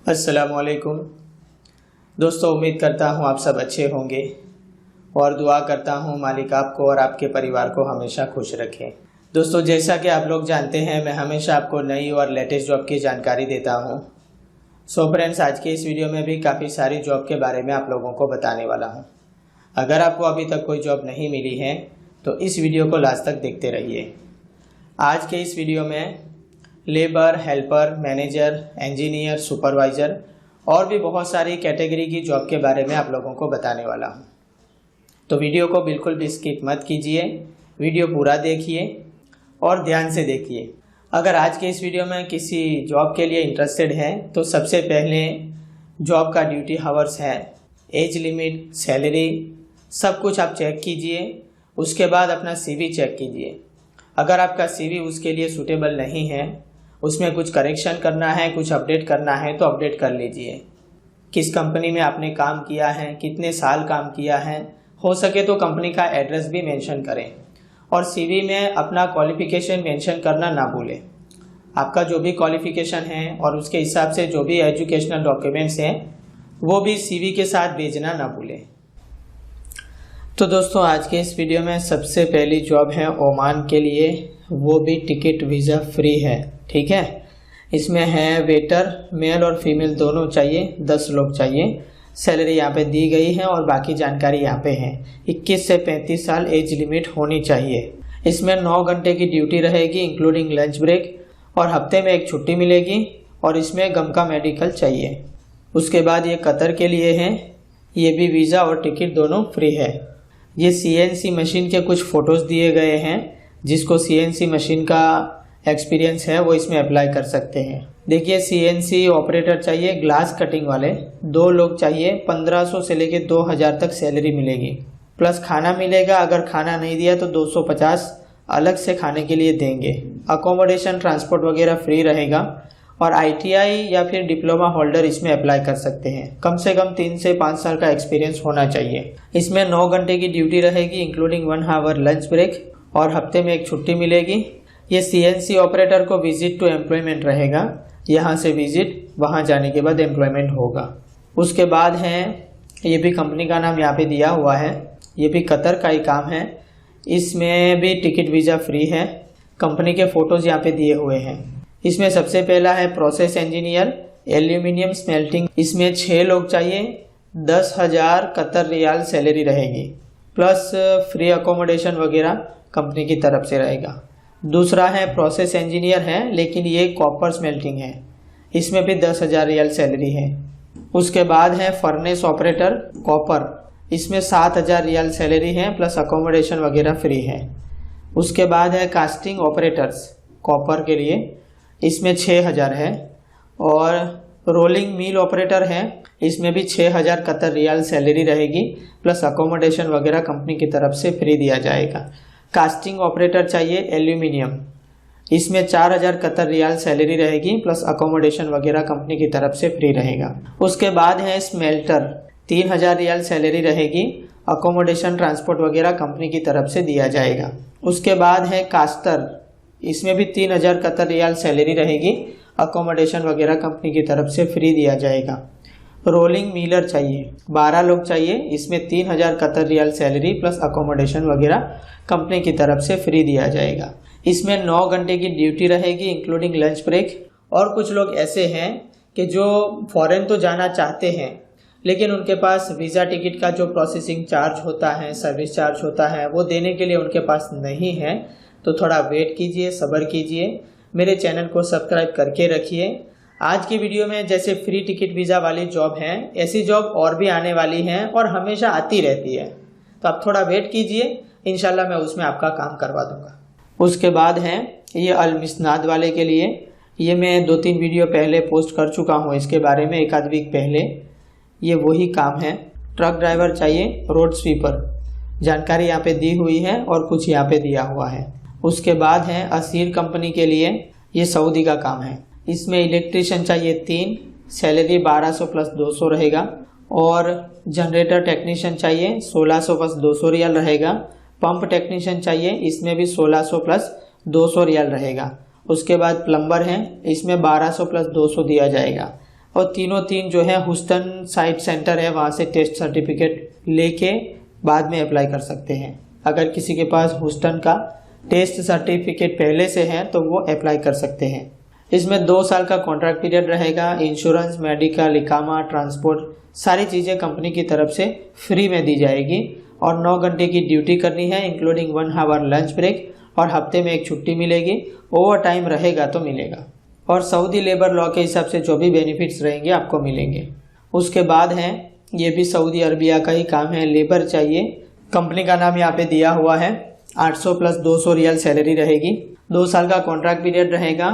अस्सलामुअलैकुम दोस्तों, उम्मीद करता हूँ आप सब अच्छे होंगे और दुआ करता हूँ मालिक आपको और आपके परिवार को हमेशा खुश रखें। दोस्तों, जैसा कि आप लोग जानते हैं, मैं हमेशा आपको नई और लेटेस्ट जॉब की जानकारी देता हूँ। सो फ्रेंड्स, आज के इस वीडियो में भी काफ़ी सारी जॉब के बारे में आप लोगों को बताने वाला हूँ। अगर आपको अभी तक कोई जॉब नहीं मिली है तो इस वीडियो को लास्ट तक देखते रहिए। आज के इस वीडियो में labour, helper, manager, engineer, supervisor और भी बहुत सारी कैटेगरी की जॉब के बारे में आप लोगों को बताने वाला हूँ। तो वीडियो को बिल्कुल भी स्किप मत कीजिए, वीडियो पूरा देखिए और ध्यान से देखिए। अगर आज के इस वीडियो में किसी जॉब के लिए इंटरेस्टेड हैं तो सबसे पहले जॉब का ड्यूटी हावर्स है, एज लिमिट, सैलरी, सब कुछ आप चेक कीजिए। उसके बाद अपना CV चेक कीजिए। अगर आपका CV उसके लिए सूटेबल नहीं है, उसमें कुछ करेक्शन करना है, कुछ अपडेट करना है तो अपडेट कर लीजिए। किस कंपनी में आपने काम किया है, कितने साल काम किया है, हो सके तो कंपनी का एड्रेस भी मेंशन करें और CV में अपना क्वालिफ़िकेशन मेंशन करना ना भूलें। आपका जो भी क्वालिफ़िकेशन है और उसके हिसाब से जो भी एजुकेशनल डॉक्यूमेंट्स हैं वो भी CV के साथ भेजना ना भूलें। तो दोस्तों, आज के इस वीडियो में सबसे पहली जॉब है ओमान के लिए, वो भी टिकट वीज़ा फ्री है। ठीक है, इसमें है वेटर, मेल और फीमेल दोनों चाहिए, 10 लोग चाहिए। सैलरी यहाँ पे दी गई है और बाकी जानकारी यहाँ पे है। 21 से 35 साल एज लिमिट होनी चाहिए। इसमें 9 घंटे की ड्यूटी रहेगी इंक्लूडिंग लंच ब्रेक और हफ्ते में 1 छुट्टी मिलेगी और इसमें गम का मेडिकल चाहिए। उसके बाद ये कतर के लिए है, ये भी वीज़ा और टिकट दोनों फ्री है। ये CNC मशीन के कुछ फ़ोटोज़ दिए गए हैं, जिसको CNC मशीन का एक्सपीरियंस है वो इसमें अप्लाई कर सकते हैं। देखिए, CNC ऑपरेटर चाहिए ग्लास कटिंग वाले, 2 लोग चाहिए। 1500 से लेके 2000 तक सैलरी मिलेगी, प्लस खाना मिलेगा। अगर खाना नहीं दिया तो 250 अलग से खाने के लिए देंगे। अकोमोडेशन, ट्रांसपोर्ट वगैरह फ्री रहेगा और ITI या फिर डिप्लोमा होल्डर इसमें अप्लाई कर सकते हैं। कम से कम 3 से 5 साल का एक्सपीरियंस होना चाहिए। इसमें 9 घंटे की ड्यूटी रहेगी इंक्लूडिंग 1 आवर लंच ब्रेक और हफ्ते में 1 छुट्टी मिलेगी। ये CNC ऑपरेटर को विजिट टू एम्प्लॉयमेंट रहेगा, यहाँ से विजिट, वहाँ जाने के बाद एम्प्लॉयमेंट होगा। उसके बाद है, ये भी कंपनी का नाम यहाँ पे दिया हुआ है, ये भी कतर का ही काम है। इसमें भी टिकट वीज़ा फ्री है। कंपनी के फ़ोटोज़ यहाँ पे दिए हुए हैं। इसमें सबसे पहला है प्रोसेस इंजीनियर, एल्यूमिनियम स्मेल्टिंग। इसमें 6 लोग चाहिए, 10,000 कतर रियाल सैलरी रहेगी, प्लस फ्री अकोमोडेशन वगैरह कंपनी की तरफ से रहेगा। दूसरा है प्रोसेस इंजीनियर है, लेकिन ये कॉपर स्मेल्टिंग है, इसमें भी 10,000 रियाल सैलरी है। उसके बाद है फर्नेस ऑपरेटर कॉपर, इसमें 7,000 रियाल सैलरी है, प्लस अकोमोडेशन वगैरह फ्री है। उसके बाद है कास्टिंग ऑपरेटर्स कॉपर के लिए, इसमें 6,000 है। और रोलिंग मिल ऑपरेटर है, इसमें भी 6,000 कतर रियाल सैलरी रहेगी, प्लस अकोमोडेशन वगैरह कंपनी की तरफ से फ्री दिया जाएगा। कास्टिंग ऑपरेटर चाहिए एल्यूमिनियम, इसमें 4,000 कतर रियाल सैलरी रहेगी, प्लस अकोमोडेशन वगैरह कंपनी की तरफ से फ्री रहेगा। उसके बाद है स्मेल्टर, 3,000 रियाल सैलरी रहेगी, अकोमोडेशन, ट्रांसपोर्ट वगैरह कंपनी की तरफ से दिया जाएगा। उसके बाद है कास्टर, इसमें भी 3,000 कतर रियाल सैलरी रहेगी, अकोमोडेशन वगैरह कंपनी की तरफ से फ्री दिया जाएगा। रोलिंग मिलर चाहिए, 12 लोग चाहिए, इसमें 3,000 Qatar riyal salary plus accommodation वगैरह कंपनी की तरफ से फ्री दिया जाएगा। इसमें 9 घंटे की ड्यूटी रहेगी इंक्लूडिंग लंच ब्रेक। और कुछ लोग ऐसे हैं कि जो फॉरेन तो जाना चाहते हैं, लेकिन उनके पास वीज़ा टिकट का जो प्रोसेसिंग चार्ज होता है, सर्विस चार्ज होता है, वो देने के लिए उनके पास नहीं है। तो थोड़ा वेट कीजिए, सब्र कीजिए, मेरे चैनल को सब्सक्राइब करके रखिए। आज की वीडियो में जैसे फ्री टिकट वीज़ा वाली जॉब है, ऐसी जॉब और भी आने वाली हैं और हमेशा आती रहती है। तो आप थोड़ा वेट कीजिए, इंशाल्लाह मैं उसमें आपका काम करवा दूंगा। उसके बाद है ये अल-मिस्नाद वाले के लिए, ये मैं 2-3 वीडियो पहले पोस्ट कर चुका हूँ इसके बारे में, 1 आध वीक पहले। ये वही काम है। ट्रक ड्राइवर चाहिए, रोड स्वीपर, जानकारी यहाँ पे दी हुई है और कुछ यहाँ पे दिया हुआ है। उसके बाद है असीर कंपनी के लिए, ये सऊदी का काम है। इसमें इलेक्ट्रीशियन चाहिए 3, सैलरी 1200 प्लस 200 रहेगा। और जनरेटर टेक्नीशियन चाहिए, 1600 प्लस 200 रियाल रहेगा। पंप टेक्नीशियन चाहिए, इसमें भी 1600 प्लस 200 रियाल रहेगा। उसके बाद प्लम्बर हैं, इसमें 1200 प्लस 200 दिया जाएगा। और तीन जो है ह्यूस्टन साइट सेंटर है, वहाँ से टेस्ट सर्टिफिकेट लेके बाद में अप्लाई कर सकते हैं। अगर किसी के पास ह्यूस्टन का टेस्ट सर्टिफिकेट पहले से है तो वो अप्लाई कर सकते हैं। इसमें 2 साल का कॉन्ट्रैक्ट पीरियड रहेगा। इंश्योरेंस, मेडिकल, इकामा, ट्रांसपोर्ट सारी चीज़ें कंपनी की तरफ से फ्री में दी जाएगी और 9 घंटे की ड्यूटी करनी है इंक्लूडिंग 1 आवर लंच ब्रेक और हफ्ते में 1 छुट्टी मिलेगी। ओवर टाइम रहेगा तो मिलेगा और सऊदी लेबर लॉ के हिसाब से जो भी बेनिफिट्स रहेंगे आपको मिलेंगे। उसके बाद है, ये भी सऊदी अरबिया का ही काम है, लेबर चाहिए। कंपनी का नाम यहाँ पे दिया हुआ है। 800 प्लस 200 रियल सैलरी रहेगी। 2 साल का कॉन्ट्रैक्ट पीरियड रहेगा।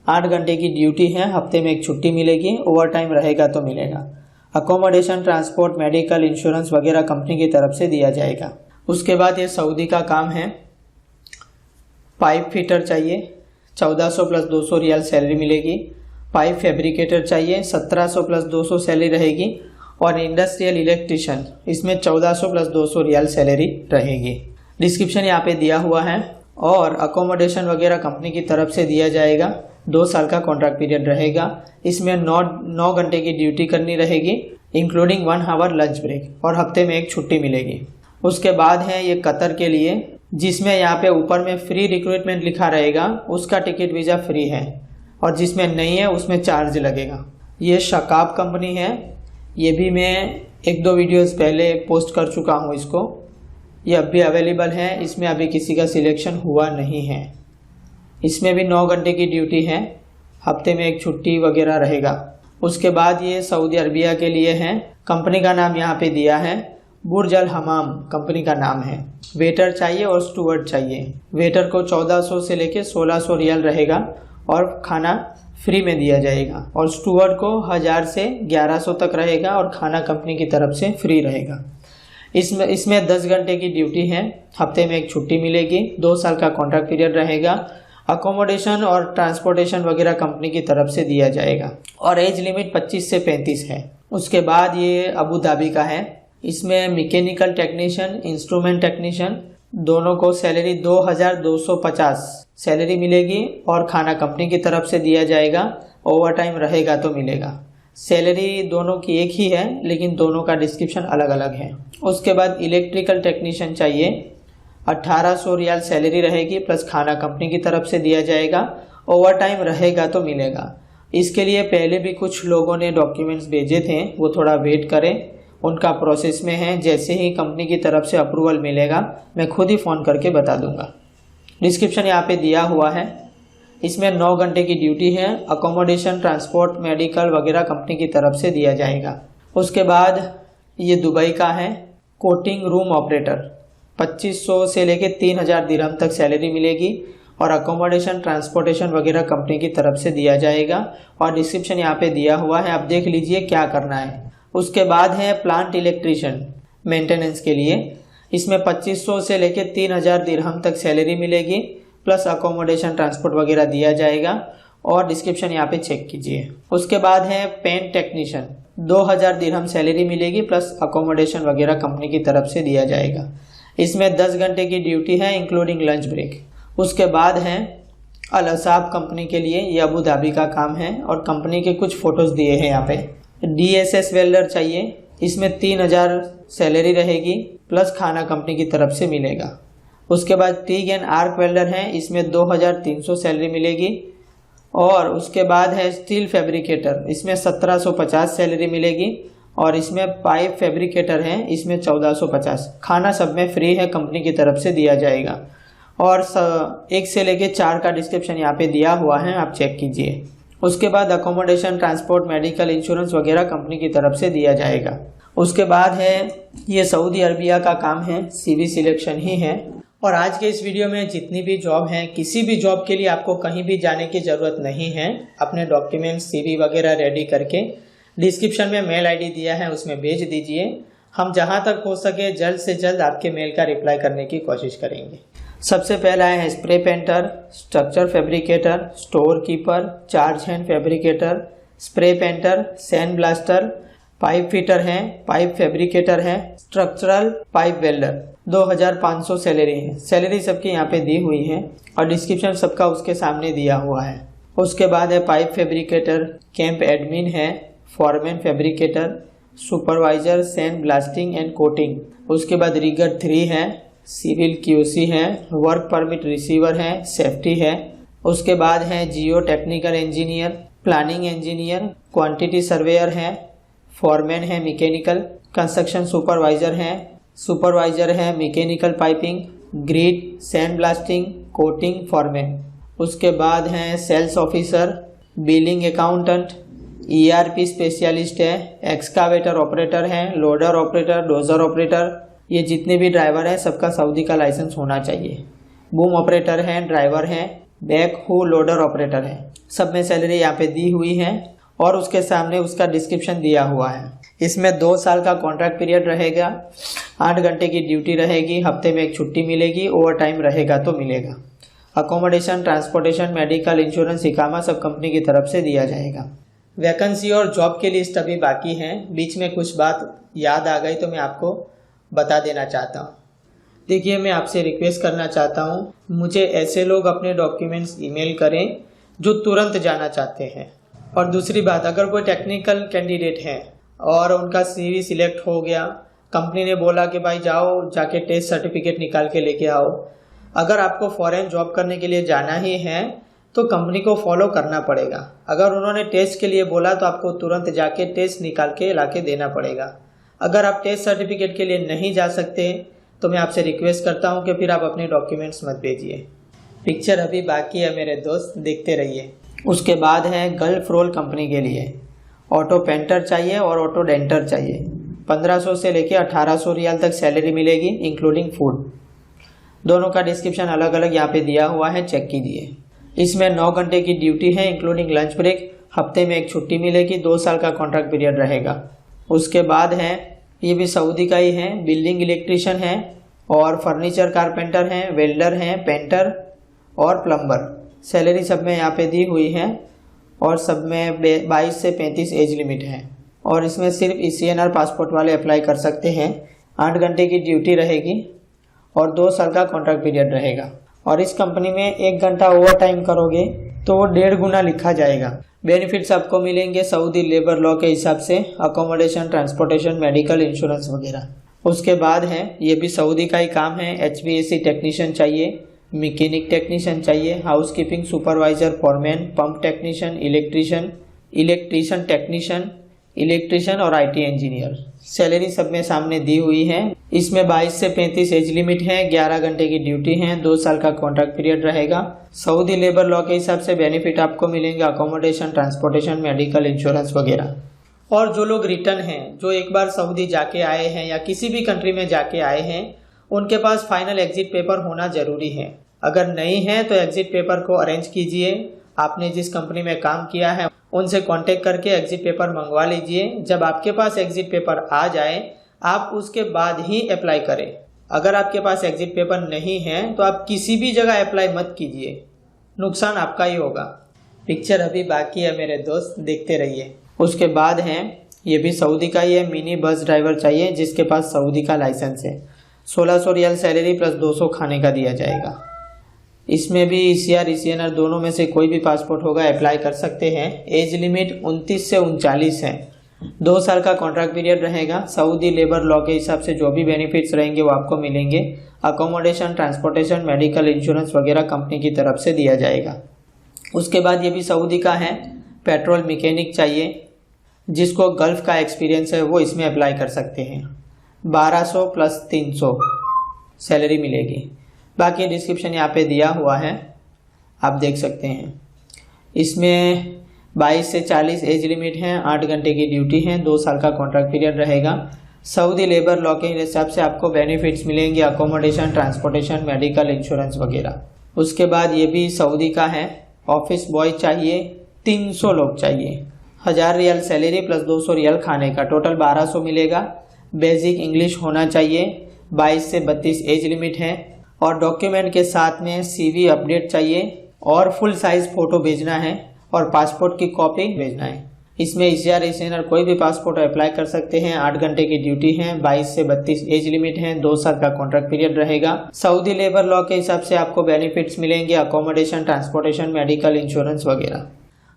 8 घंटे की ड्यूटी है, हफ्ते में 1 छुट्टी मिलेगी। ओवर टाइम रहेगा तो मिलेगा। अकोमोडेशन, ट्रांसपोर्ट, मेडिकल, इंश्योरेंस वगैरह कंपनी की तरफ से दिया जाएगा। उसके बाद ये सऊदी का काम है। पाइप फिटर चाहिए, 1400 प्लस 200 रियल सैलरी मिलेगी। पाइप फैब्रिकेटर चाहिए, 1700 प्लस 200 सैलरी रहेगी। और इंडस्ट्रियल इलेक्ट्रिशियन, इसमें 1400 प्लस 200 रियल सैलरी रहेगी। डिस्क्रिप्शन यहाँ पे दिया हुआ है। और अकोमोडेशन वगैरह कंपनी की तरफ से दिया जाएगा। 2 साल का कॉन्ट्रैक्ट पीरियड रहेगा। इसमें 9 घंटे की ड्यूटी करनी रहेगी इंक्लूडिंग 1 आवर लंच ब्रेक और हफ्ते में 1 छुट्टी मिलेगी। उसके बाद है ये कतर के लिए, जिसमें यहाँ पे ऊपर में फ्री रिक्रूटमेंट लिखा रहेगा, उसका टिकट वीज़ा फ्री है और जिसमें नहीं है उसमें चार्ज लगेगा। ये शकाब कंपनी है। ये भी मैं 1-2 वीडियोस पहले पोस्ट कर चुका हूँ इसको। ये अब भी अवेलेबल है। इसमें अभी किसी का सिलेक्शन हुआ नहीं है। इसमें भी 9 घंटे की ड्यूटी है, हफ्ते में 1 छुट्टी वगैरह रहेगा। उसके बाद ये सऊदी अरबिया के लिए है। कंपनी का नाम यहाँ पे दिया है, बुर्ज अल हमाम कंपनी का नाम है। वेटर चाहिए और स्टूवर्ड चाहिए। वेटर को 1400 से लेके 1600 रियल रहेगा और खाना फ्री में दिया जाएगा। और स्टूवर्ड को 1000 से 1100 तक रहेगा और खाना कंपनी की तरफ से फ्री रहेगा। इसमें 10 घंटे की ड्यूटी है, हफ्ते में 1 छुट्टी मिलेगी। 2 साल का कॉन्ट्रैक्ट पीरियड रहेगा। अकोमोडेशन और ट्रांसपोर्टेशन वगैरह कंपनी की तरफ से दिया जाएगा और एज लिमिट 25 से 35 है। उसके बाद ये अबू धाबी का है। इसमें मैकेनिकल टेक्नीशियन, इंस्ट्रूमेंट टेक्नीशियन दोनों को सैलरी 2250 सैलरी मिलेगी और खाना कंपनी की तरफ से दिया जाएगा। ओवर टाइम रहेगा तो मिलेगा। सैलरी दोनों की एक ही है लेकिन दोनों का डिस्क्रिप्शन अलग अलग है। उसके बाद इलेक्ट्रिकल टेक्नीशियन चाहिए, 1800 रियाल सैलरी रहेगी प्लस खाना कंपनी की तरफ से दिया जाएगा। ओवर टाइम रहेगा तो मिलेगा। इसके लिए पहले भी कुछ लोगों ने डॉक्यूमेंट्स भेजे थे, वो थोड़ा वेट करें, उनका प्रोसेस में है। जैसे ही कंपनी की तरफ से अप्रूवल मिलेगा मैं खुद ही फ़ोन करके बता दूंगा। डिस्क्रिप्शन यहाँ पे दिया हुआ है। इसमें 9 घंटे की ड्यूटी है। अकोमोडेशन, ट्रांसपोर्ट, मेडिकल वगैरह कंपनी की तरफ से दिया जाएगा। उसके बाद ये दुबई का है, कोटिंग रूम ऑपरेटर, 2500 से लेके 3000 दिरहम तक सैलरी मिलेगी और अकोमोडेशन, ट्रांसपोर्टेशन वगैरह कंपनी की तरफ से दिया जाएगा और डिस्क्रिप्शन यहाँ पे दिया हुआ है, आप देख लीजिए क्या करना है। उसके बाद है प्लांट इलेक्ट्रिशियन मेंटेनेंस के लिए। इसमें 2500 से लेके 3000 दिरहम तक सैलरी मिलेगी प्लस अकोमोडेशन, ट्रांसपोर्ट वगैरह दिया जाएगा और डिस्क्रिप्शन यहाँ पे चेक कीजिए। उसके बाद है पेंट टेक्नीशियन, 2000 दिरहम सैलरी मिलेगी प्लस अकोमोडेशन वगैरह कंपनी की तरफ से दिया जाएगा। इसमें 10 घंटे की ड्यूटी है इंक्लूडिंग लंच ब्रेक। उसके बाद है अल असाब कंपनी के लिए, ये अबू धाबी का काम है और कंपनी के कुछ फोटोज दिए हैं यहाँ पे। DSS वेल्डर चाहिए, इसमें 3000 सैलरी रहेगी प्लस खाना कंपनी की तरफ से मिलेगा। उसके बाद टीग एंड आर्क वेल्डर हैं, इसमें 2300 सैलरी मिलेगी। और उसके बाद है स्टील फैब्रिकेटर, इसमें 1750 सैलरी मिलेगी और इसमें पाइप फैब्रिकेटर हैं, इसमें 1450। खाना सब में फ्री है, कंपनी की तरफ से दिया जाएगा। और 1 से लेके 4 का डिस्क्रिप्शन यहाँ पे दिया हुआ है, आप चेक कीजिए। उसके बाद अकोमोडेशन, ट्रांसपोर्ट, मेडिकल, इंश्योरेंस वगैरह कंपनी की तरफ से दिया जाएगा। उसके बाद है ये सऊदी अरबिया का काम है, CV सिलेक्शन ही है। और आज के इस वीडियो में जितनी भी जॉब हैं, किसी भी जॉब के लिए आपको कहीं भी जाने की ज़रूरत नहीं है। अपने डॉक्यूमेंट्स, CV वगैरह रेडी करके डिस्क्रिप्शन में मेल ID दिया है, उसमें भेज दीजिए। हम जहां तक हो सके जल्द से जल्द आपके मेल का रिप्लाई करने की कोशिश करेंगे। सबसे पहला है spray painter, structure fabricator, store keeper, charge hand fabricator, spray painter, sand blaster, pipe fitter हैं, पाइप फैब्रिकेटर हैं, स्ट्रक्चरल पाइप वेल्डर। 2500 सैलरी है। सैलरी सबकी यहाँ पे दी हुई है और डिस्क्रिप्शन सबका उसके सामने दिया हुआ है। उसके बाद है पाइप फैब्रिकेटर, कैंप एडमिन है, foreman fabricator, supervisor sand blasting and coating. उसके बाद रिगर 3 है, सिविल QC है, वर्क परमिट रिसीवर है, सेफ्टी है। उसके बाद है geotechnical engineer, planning engineer, quantity surveyor है, फॉरमैन है मैकेनिकल, कंस्ट्रक्शन सुपरवाइजर है mechanical piping, grid, sand blasting, coating, foreman. उसके बाद हैं sales officer, billing accountant, ERP specialist है, एक्सकावेटर ऑपरेटर है, लोडर ऑपरेटर, डोजर ऑपरेटर। ये जितने भी ड्राइवर हैं सबका सऊदी का लाइसेंस होना चाहिए। बूम ऑपरेटर हैं, ड्राइवर हैं, बैक हो लोडर ऑपरेटर है। सब में सैलरी यहाँ पे दी हुई है और उसके सामने उसका डिस्क्रिप्शन दिया हुआ है। इसमें 2 साल का कॉन्ट्रैक्ट पीरियड रहेगा, 8 घंटे की ड्यूटी रहेगी, हफ्ते में एक छुट्टी मिलेगी, ओवर टाइम रहेगा तो मिलेगा। अकोमोडेशन, ट्रांसपोर्टेशन, मेडिकल, इंश्योरेंस, इकामा सब कंपनी की तरफ से दिया जाएगा। वैकेंसी और जॉब की लिस्ट अभी बाकी है। बीच में कुछ बात याद आ गई तो मैं आपको बता देना चाहता हूँ। देखिए, मैं आपसे रिक्वेस्ट करना चाहता हूँ, मुझे ऐसे लोग अपने डॉक्यूमेंट्स ईमेल करें जो तुरंत जाना चाहते हैं। और दूसरी बात, अगर कोई टेक्निकल कैंडिडेट है और उनका CV सिलेक्ट हो गया, कंपनी ने बोला कि भाई जाओ जाके टेस्ट सर्टिफिकेट निकाल के लेके आओ। अगर आपको फॉरेन जॉब करने के लिए जाना ही है तो कंपनी को फॉलो करना पड़ेगा। अगर उन्होंने टेस्ट के लिए बोला तो आपको तुरंत जाके टेस्ट निकाल के लाके देना पड़ेगा। अगर आप टेस्ट सर्टिफिकेट के लिए नहीं जा सकते तो मैं आपसे रिक्वेस्ट करता हूं कि फिर आप अपने डॉक्यूमेंट्स मत भेजिए। पिक्चर अभी बाकी है मेरे दोस्त, देखते रहिए। उसके बाद है गल्फ रोल कंपनी के लिए ऑटो पेंटर चाहिए और ऑटो डेंटर चाहिए। 1500 से लेके 1800 रियाल तक सैलरी मिलेगी इंक्लूडिंग फूड। दोनों का डिस्क्रिप्शन अलग अलग यहाँ पे दिया हुआ है, चेक कीजिए। इसमें 9 घंटे की ड्यूटी है इंक्लूडिंग लंच ब्रेक, हफ्ते में एक छुट्टी मिलेगी, 2 साल का कॉन्ट्रैक्ट पीरियड रहेगा। उसके बाद है, ये भी सऊदी का ही है, बिल्डिंग इलेक्ट्रिशियन है और फर्नीचर कारपेंटर हैं, वेल्डर हैं, पेंटर और प्लम्बर। सैलरी सब में यहाँ पे दी हुई है और सब में 22 से 35 एज लिमिट है। और इसमें सिर्फ ECNR पासपोर्ट वाले अप्लाई कर सकते हैं। 8 घंटे की ड्यूटी रहेगी और 2 साल का कॉन्ट्रैक्ट पीरियड रहेगा। और इस कंपनी में 1 घंटा ओवर टाइम करोगे तो 1.5 गुना लिखा जाएगा। बेनिफिट्स आपको मिलेंगे सऊदी लेबर लॉ के हिसाब से, अकोमोडेशन, ट्रांसपोर्टेशन, मेडिकल, इंश्योरेंस वगैरह। उसके बाद है, ये भी सऊदी का ही काम है, HVAC टेक्नीशियन चाहिए, मैकेनिक टेक्नीशियन चाहिए, housekeeping supervisor, foreman, pump technician, electrician technician, electrician और IT इंजीनियर। सैलरी सब में सामने दी हुई है। इसमें 22 से 35 एज लिमिट है, 11 घंटे की ड्यूटी है, 2 साल का कॉन्ट्रैक्ट पीरियड रहेगा। सऊदी लेबर लॉ के हिसाब से बेनिफिट आपको मिलेंगे, अकोमोडेशन, ट्रांसपोर्टेशन, मेडिकल, इंश्योरेंस वगैरह। और जो लोग रिटर्न हैं, जो एक बार सऊदी जाके आए हैं या किसी भी कंट्री में जाके आए हैं, उनके पास फाइनल एग्जिट पेपर होना जरूरी है। अगर नहीं है तो एग्जिट पेपर को अरेंज कीजिए। आपने जिस कंपनी में काम किया है उनसे कांटेक्ट करके एग्जिट पेपर मंगवा लीजिए। जब आपके पास एग्जिट पेपर आ जाए आप उसके बाद ही अप्लाई करें। अगर आपके पास एग्जिट पेपर नहीं है तो आप किसी भी जगह अप्लाई मत कीजिए, नुकसान आपका ही होगा। पिक्चर अभी बाकी है मेरे दोस्त, देखते रहिए। उसके बाद है, ये भी सऊदी का ही है, मिनी बस ड्राइवर चाहिए जिसके पास सऊदी का लाइसेंस है। 1600 रियाल सैलरी प्लस 200 खाने का दिया जाएगा। इसमें भी ECR ECNR दोनों में से कोई भी पासपोर्ट होगा अप्लाई कर सकते हैं। एज लिमिट 29 से 39 है। 2 साल का कॉन्ट्रैक्ट पीरियड रहेगा। सऊदी लेबर लॉ के हिसाब से जो भी बेनिफिट्स रहेंगे वो आपको मिलेंगे। अकोमोडेशन, ट्रांसपोर्टेशन, मेडिकल, इंश्योरेंस वगैरह कंपनी की तरफ से दिया जाएगा। उसके बाद ये भी सऊदी का है, पेट्रोल मैकेनिक चाहिए। जिसको गल्फ का एक्सपीरियंस है वो इसमें अप्लाई कर सकते हैं। 1200 प्लस 300 सैलरी मिलेगी। बाकी डिस्क्रिप्शन यहाँ पे दिया हुआ है, आप देख सकते हैं। इसमें 22 से 40 एज लिमिट है, 8 घंटे की ड्यूटी है, 2 साल का कॉन्ट्रैक्ट पीरियड रहेगा। सऊदी लेबर लॉ के हिसाब से आपको बेनिफिट्स मिलेंगे, अकोमोडेशन, ट्रांसपोर्टेशन, मेडिकल, इंश्योरेंस वगैरह। उसके बाद ये भी सऊदी का है, ऑफिस बॉय चाहिए, 300 लोग चाहिए। 1000 रियाल सैलरी प्लस 200 रियाल खाने का, टोटल 1200 मिलेगा। बेसिक इंग्लिश होना चाहिए। 22 से 32 एज लिमिट है और डॉक्यूमेंट के साथ में CV अपडेट चाहिए और फुल साइज फोटो भेजना है और पासपोर्ट की कॉपी भेजना है। इसमें ECR ECNR कोई भी पासपोर्ट अप्लाई कर सकते हैं। 8 घंटे की ड्यूटी है, 22 से 32 एज लिमिट है, 2 साल का कॉन्ट्रैक्ट पीरियड रहेगा। सऊदी लेबर लॉ के हिसाब से आपको बेनिफिट्स मिलेंगे, अकोमोडेशन, ट्रांसपोर्टेशन, मेडिकल, इंश्योरेंस वगैरह।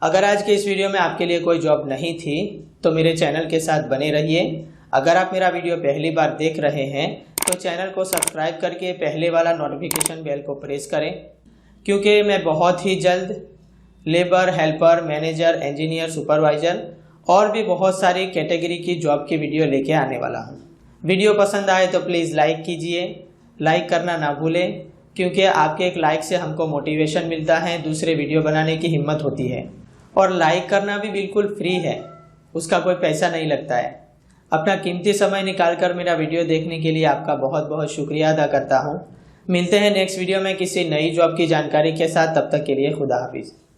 अगर आज के इस वीडियो में आपके लिए कोई जॉब नहीं थी तो मेरे चैनल के साथ बने रहिए। अगर आप मेरा वीडियो पहली बार देख रहे हैं तो चैनल को सब्सक्राइब करके पहले वाला नोटिफिकेशन बेल को प्रेस करें, क्योंकि मैं बहुत ही जल्द labour, helper, manager, engineer, supervisor और भी बहुत सारी कैटेगरी की जॉब की वीडियो लेके आने वाला हूँ। वीडियो पसंद आए तो प्लीज़ लाइक कीजिए, लाइक करना ना भूलें, क्योंकि आपके एक लाइक से हमको मोटिवेशन मिलता है, दूसरे वीडियो बनाने की हिम्मत होती है। और लाइक करना भी बिल्कुल फ्री है, उसका कोई पैसा नहीं लगता है। अपना कीमती समय निकालकर मेरा वीडियो देखने के लिए आपका बहुत बहुत शुक्रिया अदा करता हूँ। मिलते हैं नेक्स्ट वीडियो में किसी नई जॉब की जानकारी के साथ। तब तक के लिए खुदा हाफिज़।